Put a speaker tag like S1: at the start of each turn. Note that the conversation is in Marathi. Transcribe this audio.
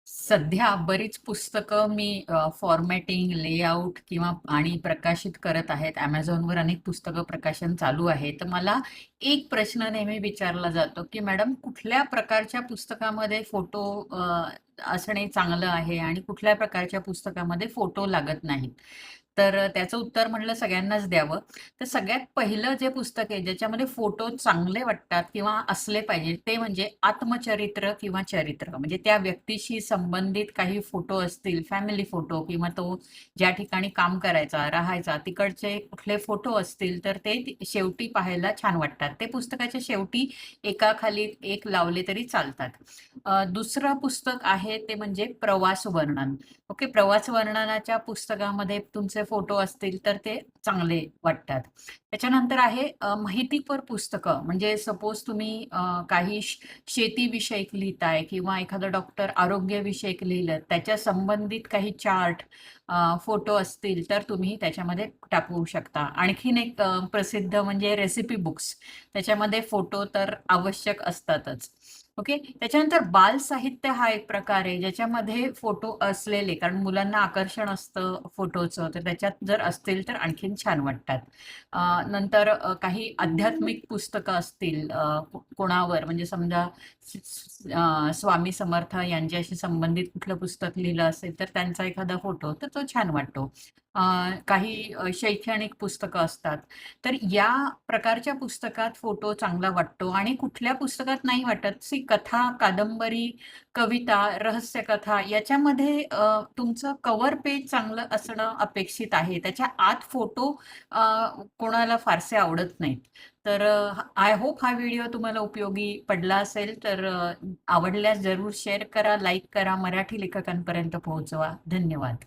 S1: सध्या बरीच पुस्तकं मी फॉर्मॅटिंग, लेआउट किंवा आणि प्रकाशित करत आहेत. Amazonवर अनेक पुस्तकं प्रकाशन चालू आहे. तर मला एक प्रश्न नेहमी विचारला जातो, की मॅडम कुठल्या प्रकारच्या पुस्तकामध्ये फोटो असणे चांगलं आहे आणि कुठल्या प्रकारच्या पुस्तकामध्ये फोटो लागत नाहीत? तर त्याचं उत्तर म्हटलं सगळ्यांनाच द्यावं. तर सगळ्यात पहिलं जे पुस्तक आहे ज्याच्यामध्ये फोटो चांगले वाटतात किंवा असले पाहिजे ते म्हणजे आत्मचरित्र किंवा चरित्र. म्हणजे त्या व्यक्तीशी संबंधित काही फोटो असतील, फॅमिली फोटो किंवा तो ज्या ठिकाणी काम करायचा, राहायचा तिकडचे कुठले फोटो असतील तर ते शेवटी पाहायला छान वाटतात. ते पुस्तकाच्या शेवटी एकाखाली एक लावले तरी चालतात. दुसरं पुस्तक आहे ते म्हणजे प्रवास वर्णन. ओके, प्रवास वर्णनाच्या पुस्तकामध्ये तुमचे फोटो असतील तर ते चांगले वाटतात. त्याच्यानंतर आहे माहितीपर पुस्तकं. म्हणजे सपोज तुम्ही काही शेतीविषयक लिहिताय किंवा एखादा डॉक्टर आरोग्यविषयक लिहिलं, त्याच्या संबंधित काही चार्ट, फोटो असतील तर तुम्ही त्याच्यामध्ये टाकवू शकता. आणखीन एक प्रसिद्ध म्हणजे रेसिपी बुक्स. त्याच्यामध्ये फोटो तर आवश्यक असतातच. ओके. त्याच्यानंतर बालसाहित्य हा एक प्रकार आहे, ज्याच्यामध्ये फोटो असलेले कारण मुलांना आकर्षण असतं फोटोचं, तर त्याच्यात जर असतील तर आणखीन छान वाटतात. नंतर काही आध्यात्मिक पुस्तकं असतील कोणावर म्हणजे समजा स्वामी समर्थ यांच्याशी संबंधित कुठलं पुस्तक लिहिलं असेल, तर त्यांचा एखादा फोटो तर तो छान वाटतो. अ, काही शैक्षणिक पुस्तकं असतात. तर या प्रकारच्या पुस्तकात फोटो चांगला वाटतो आणि कुठल्या पुस्तकात नाही वाटत. कथा, कादंबरी, कविता, रहस्यकथा याच्यामध्ये तुमचं कव्हर पेज चांगलं असणं अपेक्षित आहे. त्याच्या आत फोटो कोणाला फारसे आवडत नाहीत. तर आय होप हा व्हिडिओ तुम्हाला उपयोगी पडला असेल. तर आवडल्यास जरूर शेअर करा, लाईक करा, मराठी लेखकांपर्यंत पोहोचवा. धन्यवाद.